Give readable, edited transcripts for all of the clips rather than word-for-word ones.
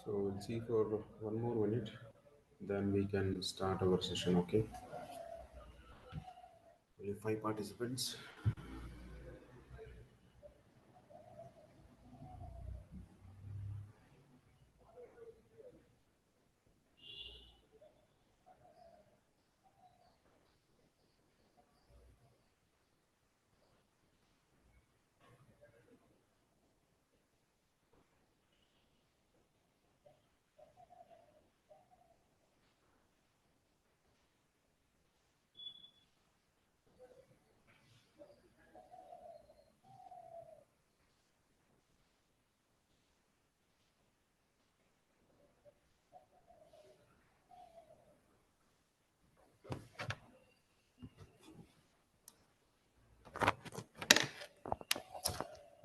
So we'll see for one more minute, then we can start our session. Okay, only five participants.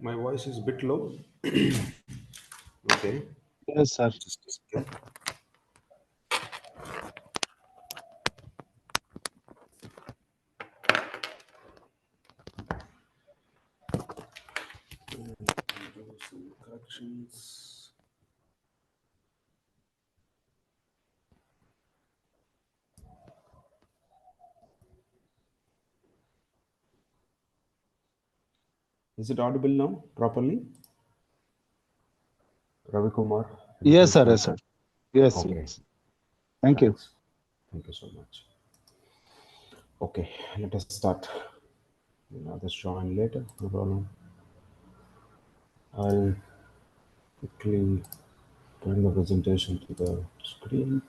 My voice is a bit low. Okay, Yes, sir. just a second. Do some corrections. Is it audible now properly? Ravi Kumar, and Yes, please sir. Yes, sir. confirm. Yes, Okay, yes. Thank you. thanks. Thank you so much. Okay, let us start. Others join later. No problem. I'll quickly bring the presentation to the screen.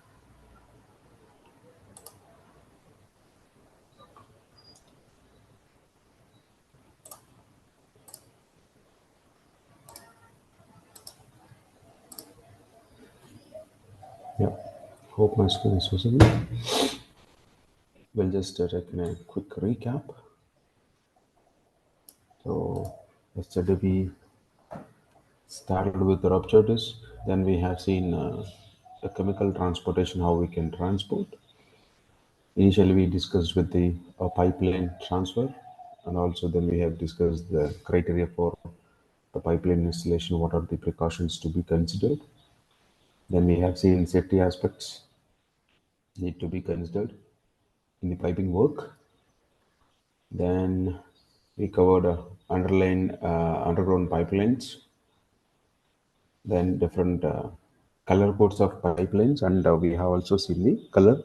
Yeah, hope my screen is visible. We'll just take a quick recap. So, yesterday we started with the rupture disk. Then we have seen the chemical transportation, how we can transport. Initially, we discussed with the pipeline transfer, and also then we have discussed the criteria for the pipeline installation. What are the precautions to be considered? Then we have seen safety aspects need to be considered in the piping work. Then we covered underground pipelines, then different color codes of pipelines, and we have also seen the color.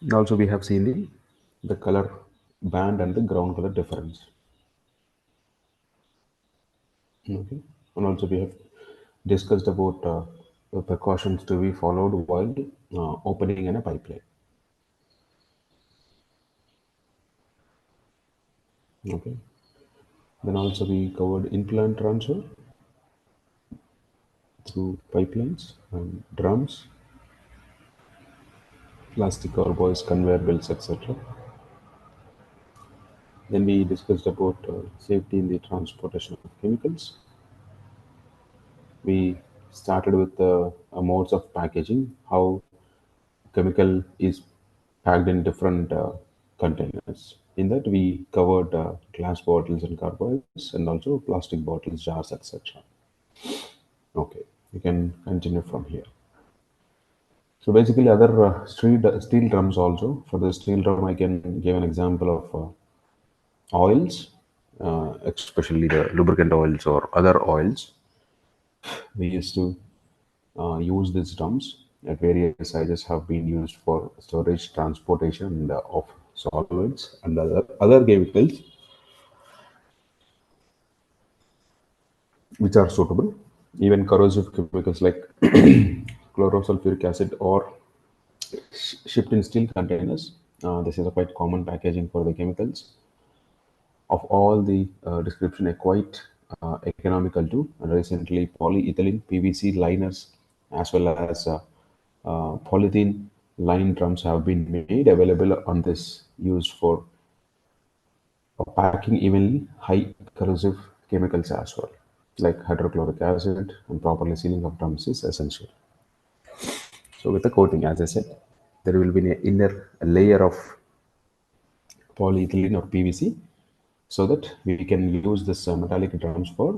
And also we have seen the color band and the ground color difference. Okay, and also we have discussed about the precautions to be followed while opening in a pipeline. Okay, then also we covered in-plant transfer through pipelines and drums, plastic carboys, conveyor belts, etc. Then we discussed about safety in the transportation of chemicals. We started with the modes of packaging, how chemical is packed in different containers. In that, we covered glass bottles and carboys, and also plastic bottles, jars, etc. Okay, we can continue from here. So basically, other steel drums also. For the steel drum, I can give an example of oils, especially the lubricant oils or other oils. We used to use these drums at various sizes have been used for storage, transportation of solvents and other chemicals which are suitable. Even corrosive chemicals like chlorosulfuric acid or shipped in steel containers. This is a quite common packaging for the chemicals. Of all the description, are quite economical too. And recently, polyethylene PVC liners as well as polythene line drums have been made available on this used for packing evenly high corrosive chemicals as well, like hydrochloric acid, and properly sealing of drums is essential. So with the coating, as I said, there will be an inner layer of polyethylene or PVC. so that we can use this metallic drums for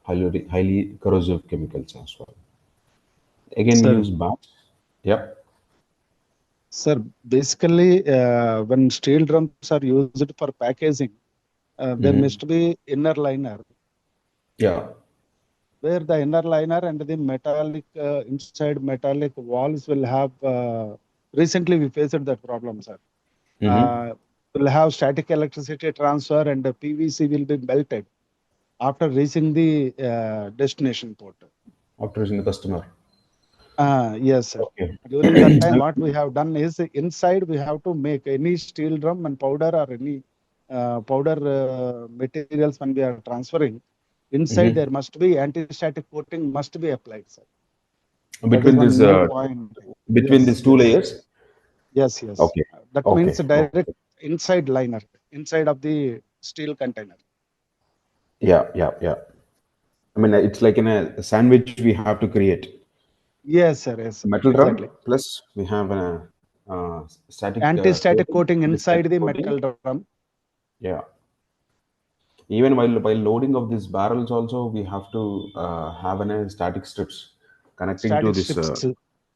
highly corrosive chemicals as well. Again, we Sir, use bats. Yep. sir, basically, when steel drums are used for packaging, there must Mm-hmm. be inner liner, Yeah. where the inner liner and the metallic inside metallic walls will have. Recently, we faced that problem, sir. Mm-hmm. Will have static electricity transfer, and the PVC will be melted after reaching the destination port. After using the customer. Yes, sir. Okay. During that time, what we have done is inside we have to make any steel drum and powder or any powder materials when we are transferring. Inside there Mm-hmm. must be anti-static coating must be applied, sir. That is Between one this, new point. between Yes, these two yes, layers. yes, yes. Okay. That means Okay. direct Okay. inside liner, inside of the steel container. Yeah. Yeah. Yeah. I mean, it's like in a sandwich we have to create. Yes, sir. Yes, sir. Metal drum Exactly. plus we have a static Anti-static coating, coating inside anti-static the coating. metal drum. Yeah. Even while loading of these barrels, also we have to have an static strips connecting to Static this strips.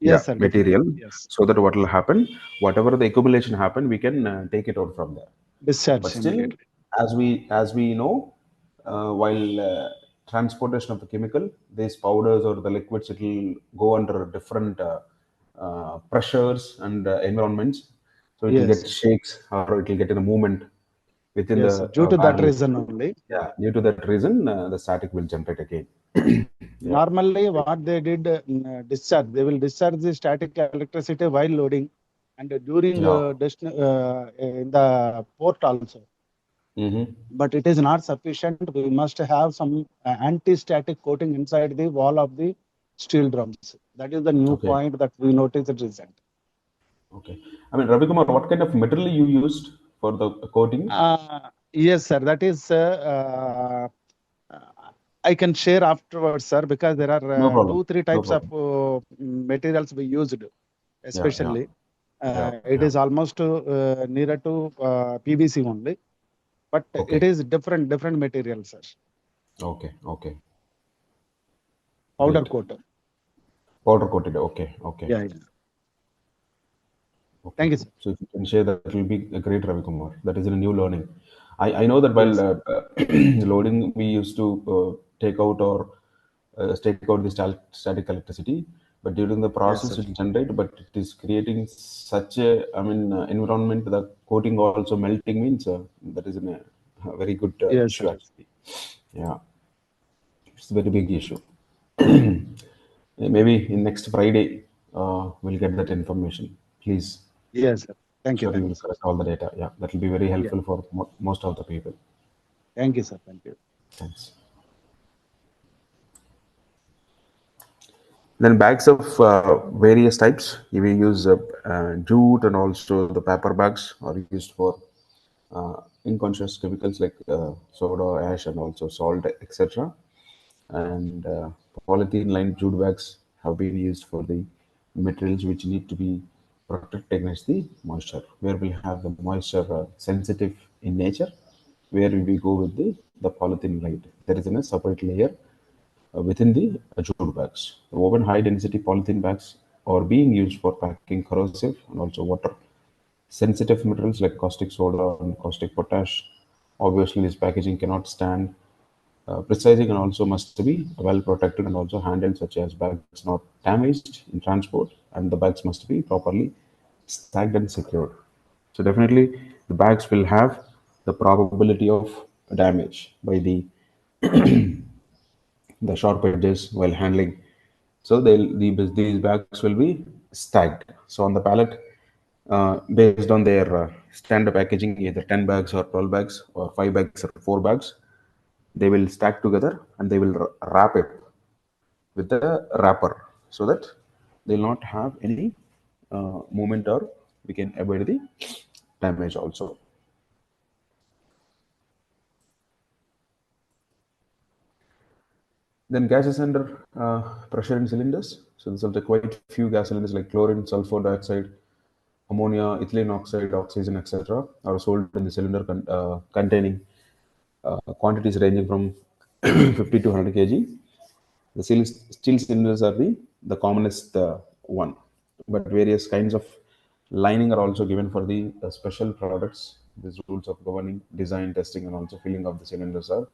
yeah Yes, sir. material, Definitely. Yes. so that what will happen, whatever the accumulation happen, we can take it out from there. But Discharge still, immediately. as we know, while transportation of the chemical, these powders or the liquids, it will go under different pressures and environments, so it will Yes, get sir. shakes or it will get in a movement within Yes, the sir. Due to that barrel. reason only. Yeah, due to that reason, the static will generate again. Yeah. Normally, what they did discharge, they will discharge the static electricity while loading and during Yeah. in the port also. Mm-hmm. But it is not sufficient. We must have some anti-static coating inside the wall of the steel drums. That is the new Okay. point that we noticed recent. Okay. I mean, Ravi Kumar, what kind of material you used for the coating? Yes, sir. That is, I can share afterwards, sir, because there are No two, problem. three No types of problem. materials we used, Yeah. Yeah. especially. Yeah. It Yeah. is almost nearer to PVC only, but it Okay. is different materials, sir. Okay. Okay. Powder Great. coat. Powder coated. Okay. Okay. Yeah, yeah. Okay. Thank you, sir. So if you can share that, it will be a great, Ravi Kumar. That is a new learning. I know that while Yes, loading, we used to take out or take out the static electricity, but during the yes, process sir. it will generate, but it is creating such a, I mean, environment. The coating also melting means that is a very good Yes, sir. issue actually. Yeah, it's a very big issue. Maybe in next Friday, we'll get that information. Please, Yes, sir. surely Thank you, will sir. collect all the data. Yeah, that will be very Yeah. helpful for most of the people. Thank you, sir. Thank you. Thanks. Then bags of various types. We use jute and also the paper bags are used for unconscious chemicals like soda ash and also salt, etc. And polythene lined jute bags have been used for the materials which need to be protected against the moisture, where we have the moisture sensitive in nature, where we go with the polythene lined. There is a separate layer within the jute bags. The woven high density polythene bags are being used for packing corrosive and also water sensitive materials like caustic soda and caustic potash. Obviously, this packaging cannot stand precising and also must be well protected and also handled, such as bags not damaged in transport, and the bags must be properly stacked and secured. So definitely, the bags will have the probability of damage by the sharp edges while handling. So these bags will be stacked. So on the pallet, based on their standard packaging, either 10 bags or 12 bags or 5 bags or 4 bags, they will stack together and they will wrap it with the wrapper so that they'll not have any movement or we can avoid the damage also. Then gases under pressure in cylinders. So there's also quite few gas cylinders like chlorine, sulfur dioxide, ammonia, ethylene oxide, oxygen, etc. are sold in the cylinder containing quantities ranging from 50 to 100 kg. The steel cylinders are the commonest one, but various kinds of lining are also given for the special products. These rules of governing design, testing, and also filling of the cylinders are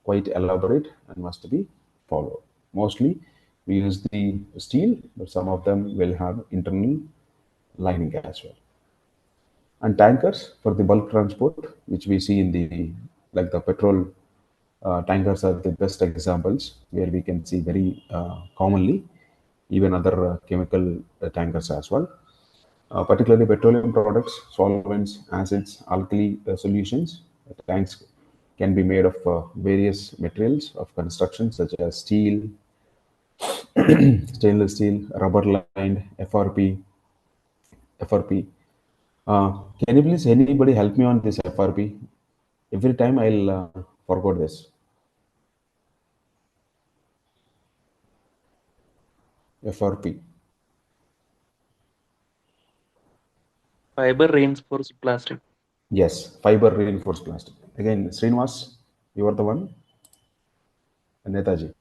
quite elaborate and must be followed. Mostly, we use the steel, but some of them will have internal lining as well. And tankers for the bulk transport, which we see in the like the petrol tankers are the best examples where we can see very commonly even other chemical tankers as well. Particularly petroleum products, solvents, acids, alkali solutions. Tanks can be made of various materials of construction such as steel, stainless steel, rubber lined, FRP. Can you please anybody help me on this FRP? Every time I'll forget this. FRP. Fiber reinforced plastic. Yes, fiber reinforced plastic. Again, Srinivas, you are the one. Netaji.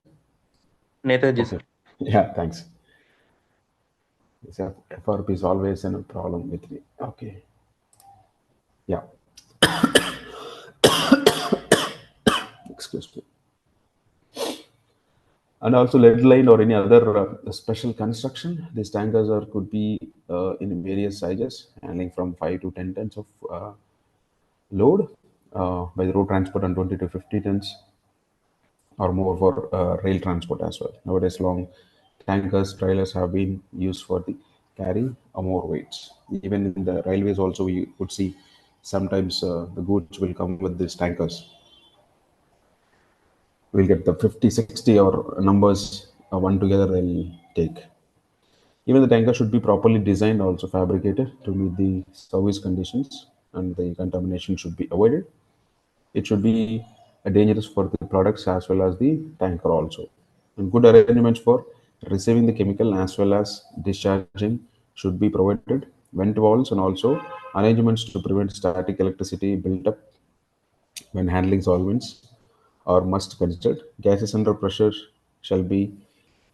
Netaji, Okay. sir. Yeah, thanks. This FRP is always a problem with me. Okay. Yeah. Excuse me. And also lead line or any other special construction. These tankers are could be in various sizes, handling from 5 to 10 tons of load by the road transport and 20 to 50 tons or more for rail transport as well. Nowadays, long tankers, trailers have been used for the carry more weights. Even in the railways, also we would see sometimes the goods will come with these tankers. We'll get the 50, 60 or numbers one together. They'll take. Even the tanker should be properly designed, also fabricated to meet the service conditions, and the contamination should be avoided. It should be dangerous for the products as well as the tanker also. And good arrangements for receiving the chemical as well as discharging should be provided. Vent valves and also arrangements to prevent static electricity built up when handling solvents are must considered. Gases under pressure shall be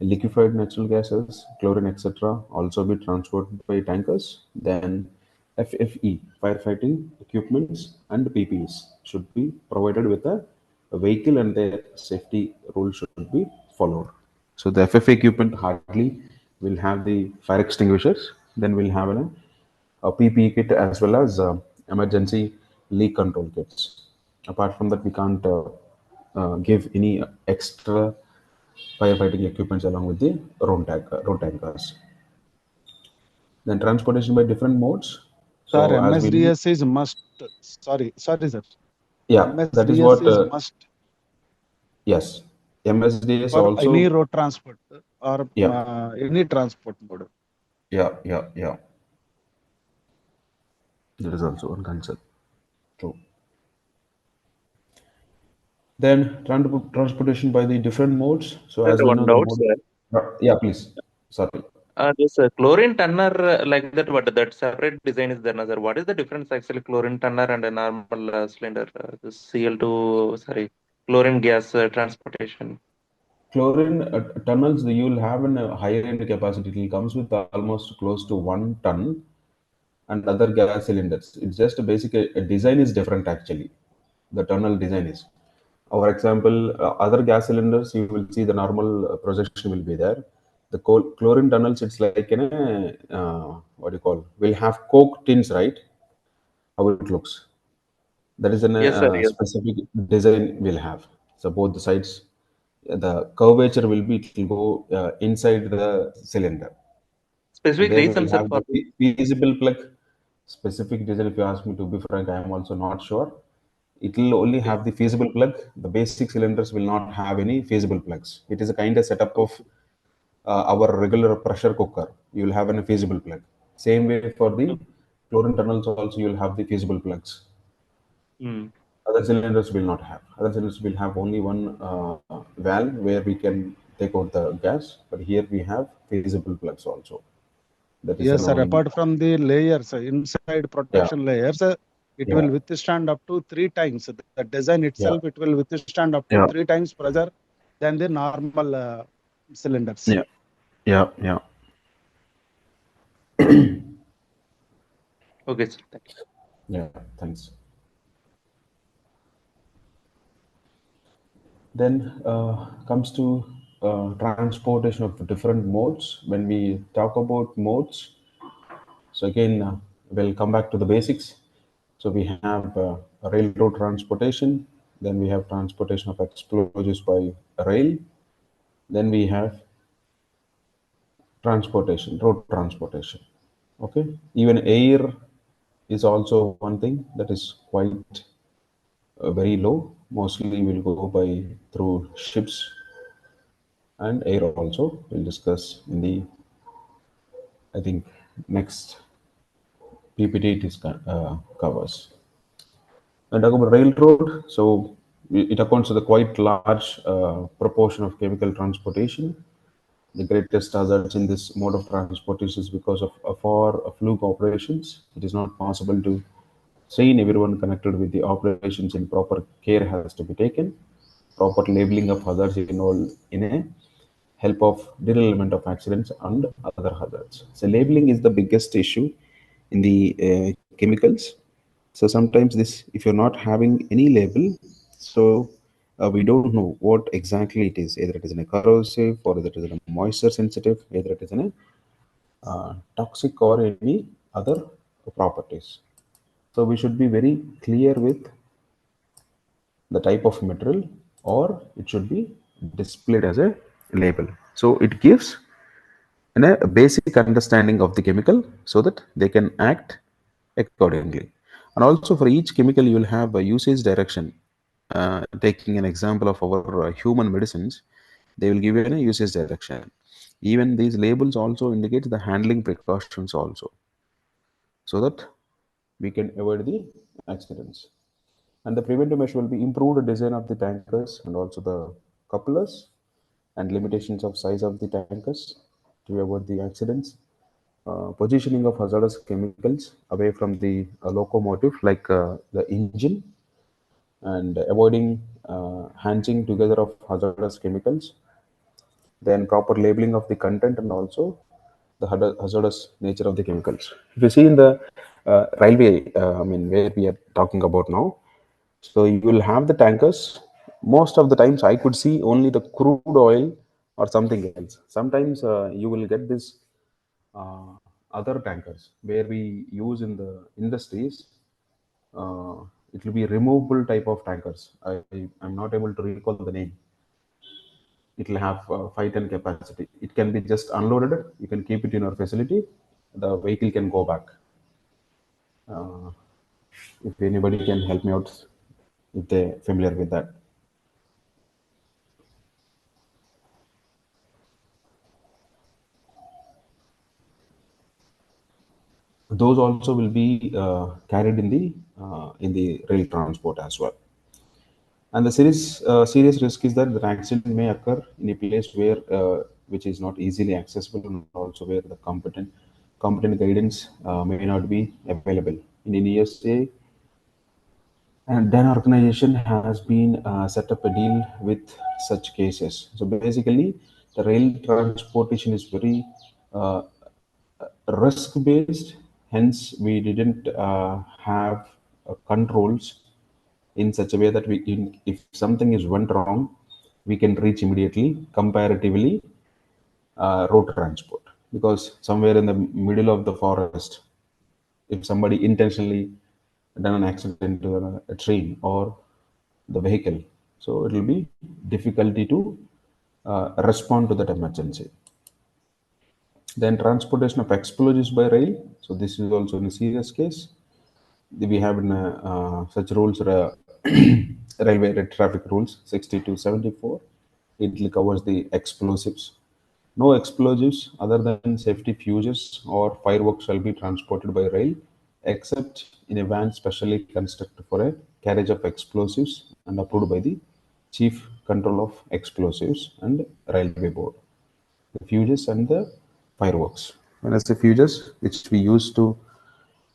liquefied natural gases, chlorine, etc. also be transported by tankers. Then FFE, firefighting equipments and PPEs should be provided with a vehicle and their safety rules should be followed. So the FFA equipment hardly will have the fire extinguishers. Then we'll have a PPE kit as well as emergency leak control kits. Apart from that, we can't give any extra firefighting equipments along with the road tankers. Then transportation by different modes. Sir, So as we know, MSDS is must. Sorry, sir. yeah, that is MSDS what. is must Yes, MSDS for any also. road transport or Yeah, any transport mode. yeah. That is also one concern. True. Then transportation by the different modes. So Sir, as we one know, the doubt, mode. sir. Yeah, please. Sorry. This chlorine tunner like that, what that separate design is there, no, sir? What is the difference actually, chlorine tunner and a normal cylinder? The CL2, sorry, chlorine gas transportation. Chlorine tunnels, you'll have a higher end capacity. It comes with almost close to 1 ton, and other gas cylinders. It's just a basic design is different actually. The tunnel design is. For example, other gas cylinders, you will see the normal projection will be there. The chlorine tunnels, it's like in a what do you call? Will have coke tins, right? How it looks. That is a Yes, sir. Yes. specific design will have. So both the sides, the curvature will be it will go inside the cylinder, and Specific there reason, we'll sir, have for the feasible plug. Specific design, if you ask me to be frank, I am also not sure. It will only okay. have the feasible plug. The basic cylinders will not have any feasible plugs. It is a kind of setup of Okay. our regular pressure cooker. You will have a feasible plug. Same way for the Okay. chlorine tunnels also, you will have the feasible plugs. Hmm. Other cylinders will not have. Other cylinders will have only one valve where we can take out the gas. But here we have feasible plugs also. That is Yes, sir. now in Apart from the layers, inside yeah. protection layers, it Yeah. will withstand up to 3 times. The design Yeah. itself, it will withstand up to Yeah. 3 times pressure than the normal cylinders. Yeah. Yeah. Yeah. Okay, sir. Thank you. Yeah. Thanks. Then comes to transportation of different modes. When we talk about modes, so again, we'll come back to the basics. So we have railroad transportation, then we have transportation of explosives by rail, then we have transportation, road transportation. Okay, even air is also one thing that is quite very low. Mostly will go by through ships and air also. We'll discuss in the, I think, next PPT it is covers. And talk about railroad, so it accounts for the quite large proportion of chemical transportation. The greatest hazards in this mode of transportation is because of for fluke operations. It is not possible to train everyone connected with the operations in proper care has to be taken. Proper labeling of hazards involved in a help of derailment of accidents and other hazards. So labeling is the biggest issue in the chemicals. So sometimes this, if you're not having any label, so we don't know what exactly it is. Either it is in a corrosive, or either it is in a moisture sensitive, either it is in a toxic or any other properties. So we should be very clear with the type of material, or it should be displayed as a label. So it gives a basic understanding of the chemical so that they can act accordingly. And also for each chemical, you will have a usage direction. Taking an example of our human medicines, they will give you a usage direction. Even these labels also indicate the handling precautions also, so that we can avoid the accidents. And the preventive measure will be improved design of the tankers and also the couplers, and limitations of size of the tankers to avoid the accidents. Positioning of hazardous chemicals away from the locomotive, like the engine, and avoiding handling together of hazardous chemicals. Then proper labeling of the content and also the hazardous nature of the chemicals. If you see in the railway, I mean, where we are talking about now, so you will have the tankers. Most of the times, I could see only the crude oil or something else. Sometimes you will get this uh, other tankers where we use in the industries. Uh, it will be removable type of tankers. I'm not able to recall the name. It will have 5 ton capacity. It can be just unloaded. You can keep it in your facility. The vehicle can go back. Uh, if anybody can help me out, if they're familiar with that. Those also will be carried in the rail transport as well. And the serious risk is that the accident may occur in a place where which is not easily accessible, and also where the competent guidance may not be available. In USA, and then organization has been set up a deal with such cases. So basically, the rail transportation is very uh, risk based. Hence, we didn't have controls in such a way that if something is went wrong, we can reach immediately. Comparatively, road transport, because somewhere in the middle of the forest, if somebody intentionally done an accident to a train or the vehicle, so it will be difficulty to respond to that emergency. Then transportation of explosives by rail. So this is also in a serious case. We have in such rules, railway traffic rules 60 to 74. It covers the explosives. No explosives other than safety fuses or fireworks shall be transported by rail, except in a van specially constructed for a carriage of explosives and approved by the Chief Control of Explosives and Railway Board. The fuses and the fireworks. When I say fuses, which we use to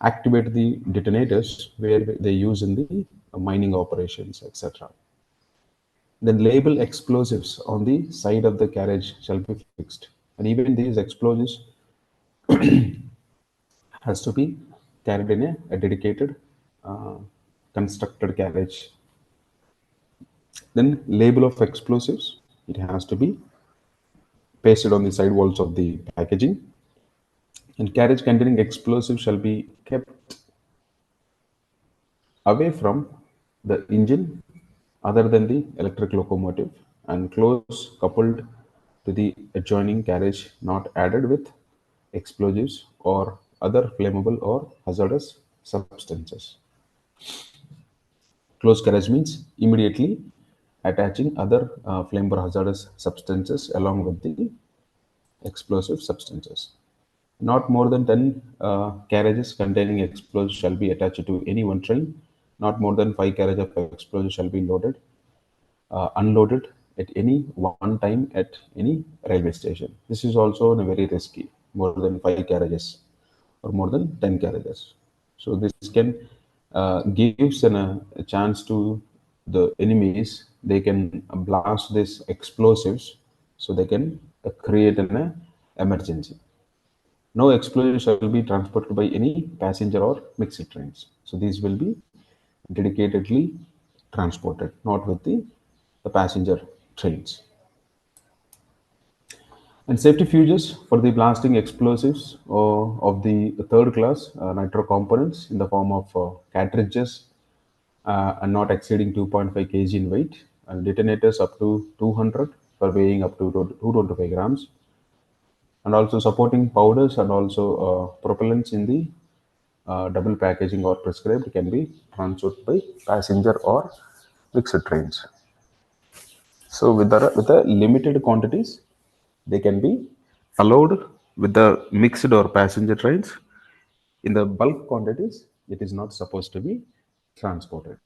activate the detonators where they use in the mining operations, etc. Then label explosives on the side of the carriage shall be fixed. And even these explosives has to be carried in a dedicated uh, constructed carriage. Then label of explosives, it has to be pasted on the side walls of the packaging. And carriage containing explosives shall be kept away from the engine other than the electric locomotive and close coupled to the adjoining carriage not added with explosives or other flammable or hazardous substances. Close carriage means immediately attaching other flammable hazardous substances along with the explosive substances. Not more than 10 carriages containing explosives shall be attached to any one train. Not more than 5 carriages of explosives shall be loaded, unloaded at any one time at any railway station. This is also very risky, more than 5 carriages or more than 10 carriages. So this can gives a chance to the enemies. They can blast these explosives, so they can create an emergency. No explosives shall be transported by any passenger or mixed trains. So these will be dedicatedly transported, not with the passenger trains. And safety fuses for the blasting explosives of the third class nitro components in the form of cartridges and not exceeding 2.5 kg in weight, and detonators up to 200 for weighing up to 225 grams, and also supporting powders and also propellants in the double packaging or prescribed can be transported by passenger or mixed trains. So with the limited quantities, they can be allowed with the mixed or passenger trains. In the bulk quantities, it is not supposed to be transported.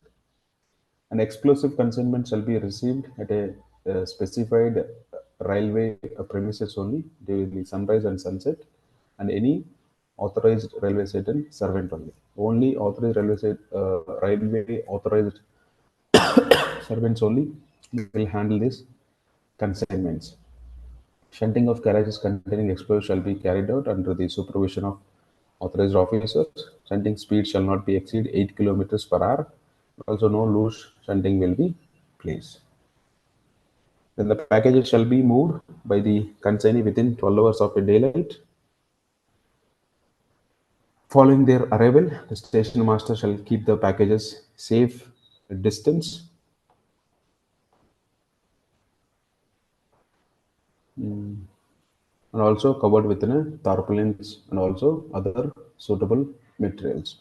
An explosive consignment shall be received at a specified railway premises only during the sunrise and sunset, and any authorized railway station servant only. Only authorized railway authorized servants only will handle these consignments. Shunting of carriages containing explosives shall be carried out under the supervision of authorized officers. Shunting speed shall not be exceed 8 kilometers per hour. Also, no loose shunting will be placed. Then the packages shall be moved by the consignee within 12 hours of a daylight. Following their arrival, the station master shall keep the packages safe distance and also covered within a tarpaulins and also other suitable materials.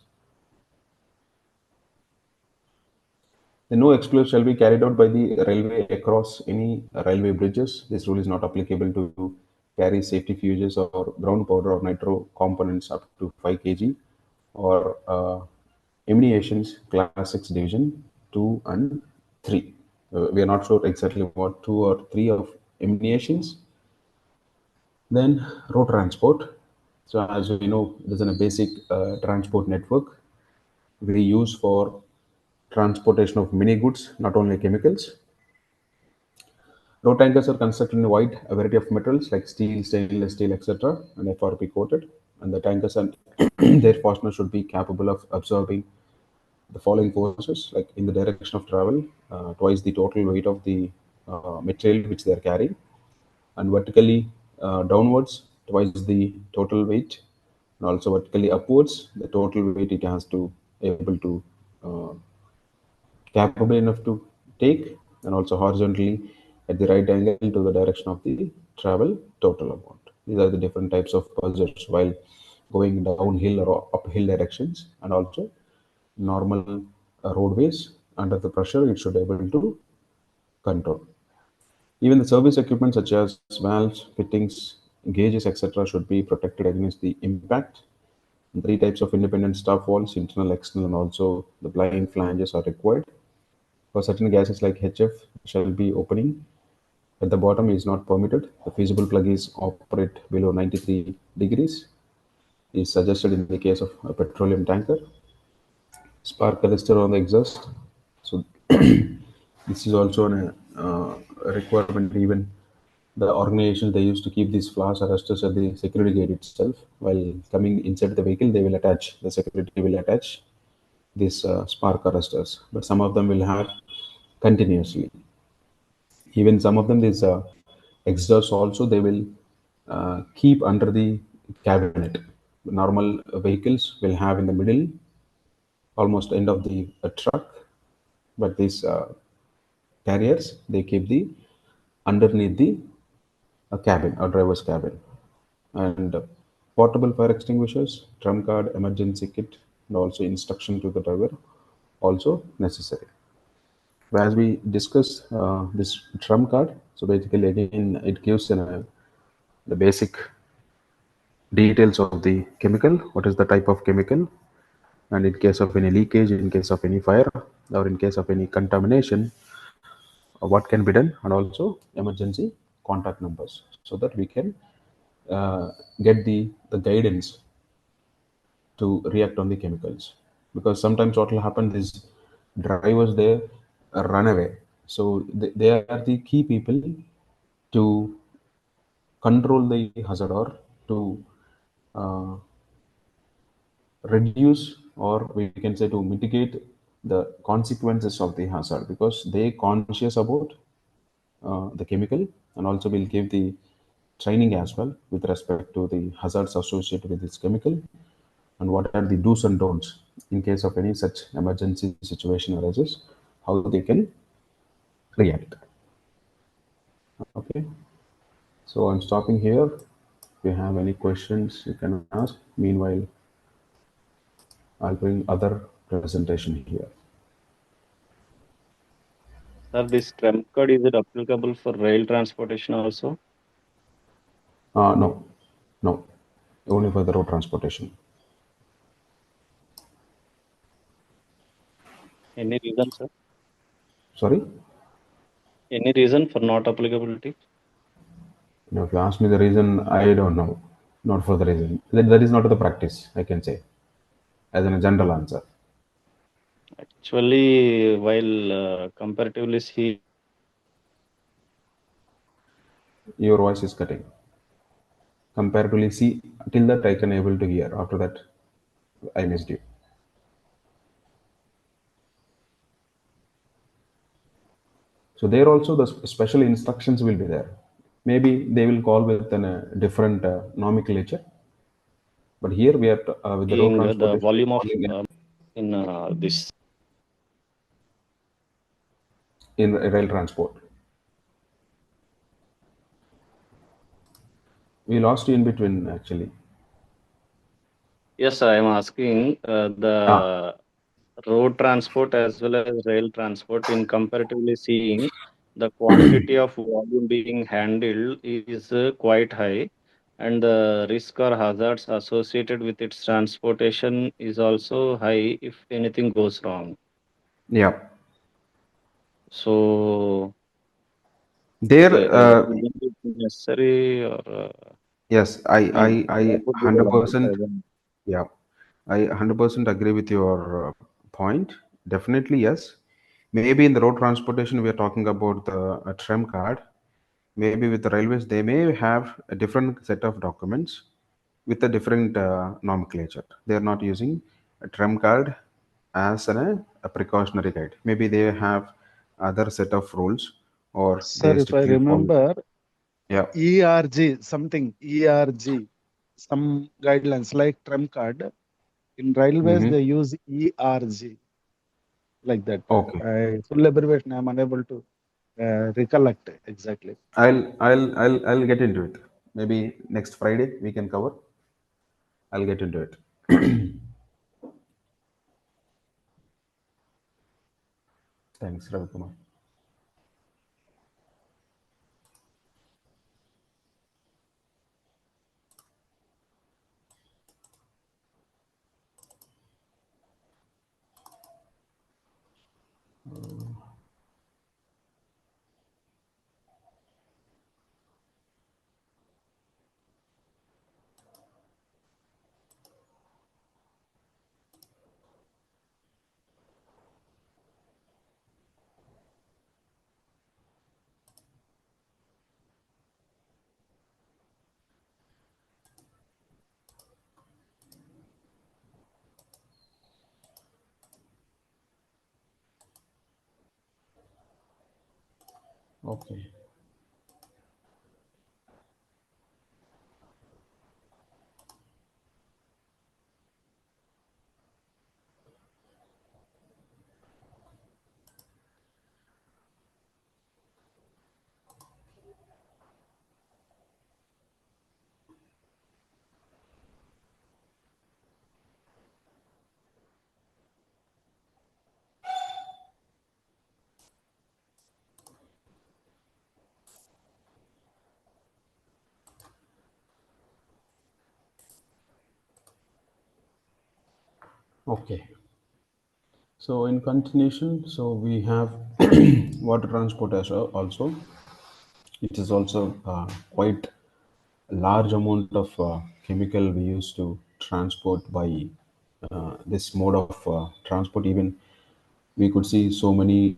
The no explosive shall be carried out by the railway across any railway bridges. This rule is not applicable to carry safety fuses or ground powder or nitro components up to 5 kg or emanations class 6 division 2 and 3. We are not sure exactly what 2 or 3 of emanations. Then road transport. So as we know, this is a basic transport network we use for transportation of many goods, not only chemicals. Road tankers are constructed in a wide variety of metals like steel, stainless steel, etc., and FRP coated. And the tankers and their fasteners should be capable of absorbing the following forces, like in the direction of travel, twice the total weight of the material which they are carrying, and vertically downwards, twice the total weight, and also vertically upwards, the total weight it has to able to uh, capable enough to take, and also horizontally at the right angle to the direction of the travel total amount. These are the different types of buzzers while going downhill or uphill directions, and also normal roadways under the pressure it should be able to control. Even the service equipment such as valves, fittings, gauges, etc., should be protected against the impact. Three types of independent stop walls, internal, external, and also the blind flanges are required. For certain gases like HF shall be opening at the bottom is not permitted. The fusible plug is operate below 93 degrees. is suggested in the case of a petroleum tanker. Spark arrestor on the exhaust. So this is also a requirement. Even the organization, they used to keep these flash arresters at the security gate itself. While coming inside the vehicle, they will attach, the security will attach these spark arresters. But some of them will have continuously. Even some of them, these exhausts also, they will keep under the cabinet. Normal vehicles will have in the middle, almost end of the truck, but these carriers, they keep the underneath the cabin or driver's cabin. And portable fire extinguishers, drum card, emergency kit, and also instruction to the driver also necessary. As we discuss this drum card, so basically again it gives the basic details of the chemical, what is the type of chemical, and in case of any leakage, in case of any fire, or in case of any contamination, what can be done, and also emergency contact numbers, so that we can get the guidance to react on the chemicals. Because sometimes what will happen is drivers, they run away, so they are the key people to control the hazard, or to uh, reduce, or we can say to mitigate the consequences of the hazard, because they conscious about the chemical, and also will give the training as well with respect to the hazards associated with this chemical, and what are the do's and don'ts in case of any such emergency situation arises, how they can react. Okay, so I'm stopping here. If you have any questions, you can ask. Meanwhile, I'll bring other presentation here. Sir, this trump card, is it applicable for rail transportation also? No, no, only for the road transportation. Any reason, sir? Sorry? Any reason for not applicability? Now, if you ask me the reason, I don't know. Not for the reason. That is not the practice, I can say, as in a general answer. Actually, while comparatively see, Your voice is cutting. Comparatively, see, till that I can able to hear. After that, I missed you. So there also the special instructions will be there. Maybe they will call with a different nomenclature. But here we are with the road seeing the transportation, we are volume of calling it in this. in rail transport. We lost you in between actually. Yes, I am asking Ah, the road transport as well as rail transport in comparatively seeing the quantity of volume being handled is quite high, and the risk or hazards associated with its transportation is also high if anything goes wrong. yeah. So There, isn't it necessary or yes, I mean I what would be the logic 100%, behind? yeah, I 100% agree with your point. Definitely, yes. Maybe in the road transportation, we are talking about the a tram card. Maybe with the railways, they may have a different set of documents with a different nomenclature. They are not using a tram card as a precautionary guide. Maybe they have other set of rules, or Sir, they if I strictly follow. remember, Yeah. ERG, something, ERG, some guidelines like tram card. In railways, Mm-hmm. they use ERG like that. Okay. Full abbreviation, I'm unable to recollect exactly. I'll get into it. Maybe next Friday we can cover. I'll get into it. Thanks, Ravi Kumar. Okay. Okay. So in continuation, so we have water transport as well also. It is also quite a large amount of chemical we use to transport by this mode of transport. Even we could see so many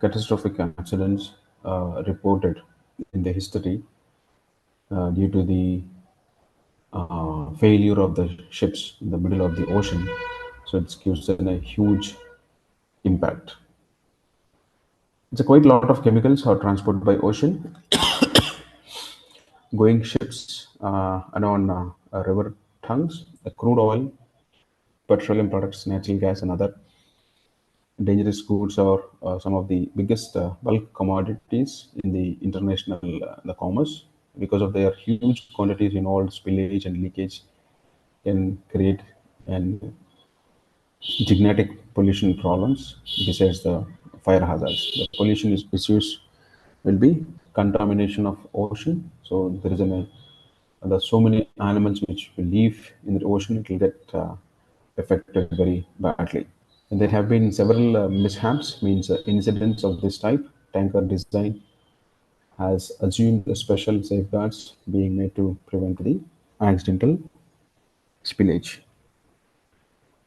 catastrophic accidents reported in the history due to the failure of the ships in the middle of the ocean. So it gives them a huge impact. It's a quite lot of chemicals are transported by ocean, going ships and on river tongues, crude oil, petroleum products, natural gas, and other dangerous goods are some of the biggest bulk commodities in the international the commerce. Because of their huge quantities involved, spillage and leakage can create an genetic pollution problems besides the fire hazards. The pollution is issues will be contamination of ocean. So there is there's so many animals which will live in the ocean. It will get affected very badly. And there have been several mishaps, means incidents of this type. Tanker design has assumed the special safeguards being made to prevent the accidental spillage.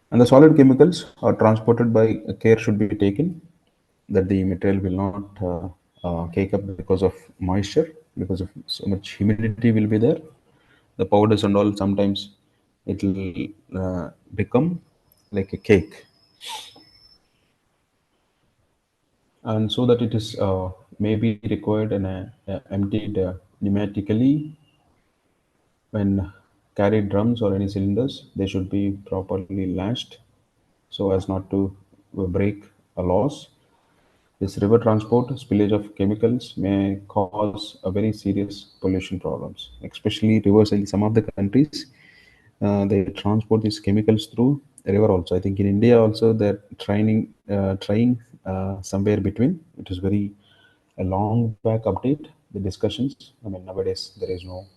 And the solid chemicals are transported by care should be taken that the material will not cake up because of moisture, because of so much humidity will be there. The powders and all sometimes it will become like a cake, and so that it is maybe required and emptied pneumatically when carried drums or any cylinders. They should be properly lashed so as not to break a loss. This river transport spillage of chemicals may cause a very serious pollution problems, especially rivers in some of the countries. They transport these chemicals through the river also. I think in India also they're trying somewhere between. It is very a long back update. The discussions. I mean nowadays there is no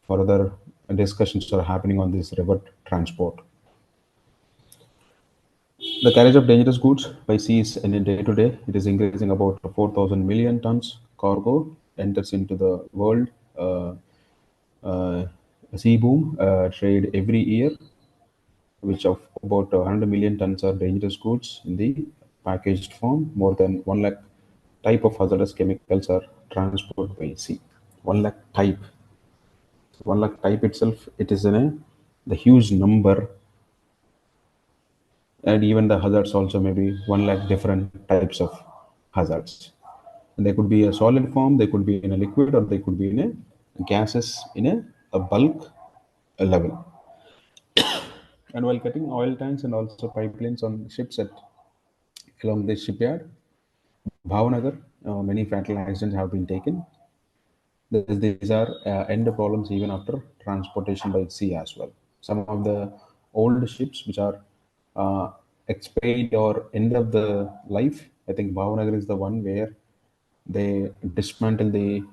further discussions are happening on this river transport. The carriage of dangerous goods by sea is in a day to day. It is increasing about 4,000 million tons cargo enters into the world uh, sea boom trade every year, which of about 100 million tons are dangerous goods in the packaged form. More than 1 lakh type of hazardous chemicals are transported by sea. 1 lakh type. 1 lakh type itself, it is in the huge number, and even the hazards also maybe 1 lakh different types of hazards. And they could be a solid form, they could be in a liquid, or they could be in a gases in a bulk level. And while cutting oil tanks and also pipelines on ships at along the shipyard, Bhavanagar, many fatal accidents have been taken. These are end problems even after transportation by sea as well. Some of the old ships which are uh, expired or end of the life, I think Bhavanagar is the one where they dismantle the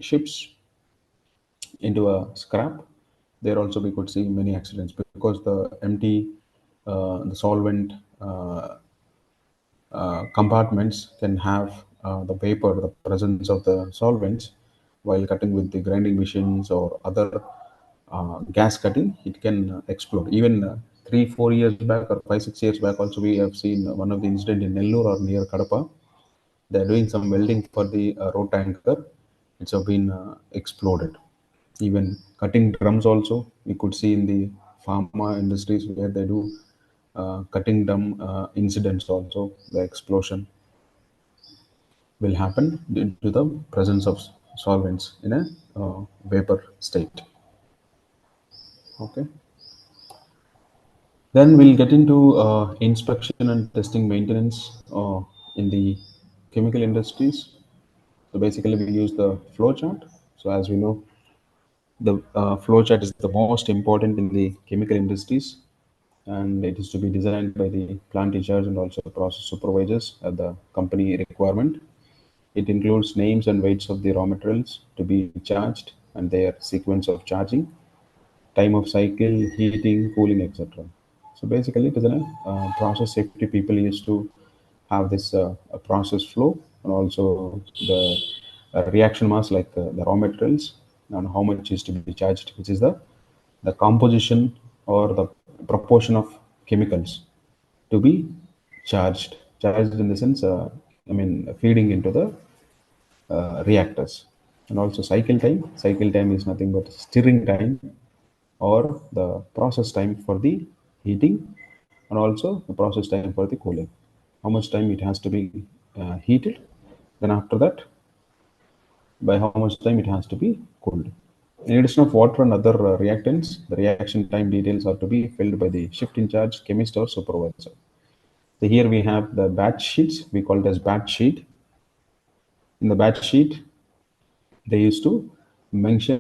ships into a scrap. There also we could see many accidents because the empty, the solvent compartments can have the vapor, the presence of the solvents while cutting with the grinding machines or other gas cutting, it can explode. Even 3 4 years back or 5 6 years back, also we have seen one of the incident in Nellore or near Kadapa. They're doing some welding for the road tanker. It's have been exploded. Even cutting drums also, we could see in the pharma industries where they do cutting drum incidents also, the explosion. will happen due to the presence of solvents in a vapor state. Okay. Then we'll get into inspection and testing maintenance in the chemical industries. So basically, we use the flow chart. So as we know, the flow chart is the most important in the chemical industries, and it is to be designed by the plant in charge and also process supervisors at the company requirement. It includes names and weights of the raw materials to be charged and their sequence of charging, time of cycle, heating, cooling, etc. So basically, it is a process safety. People used to have this a process flow and also the reaction mass, like the raw materials and how much is to be charged, which is the composition or the proportion of chemicals to be charged in the sense, I mean, feeding into the reactors. And also cycle time is nothing but stirring time or the process time for the heating and also the process time for the cooling, how much time it has to be heated, then after that by how much time it has to be cooled. In addition of water and other reactants, the reaction time details are to be filled by the shift in charge chemist or supervisor. So here we have the batch sheets, we call it as batch sheet. In the batch sheet, they used to mention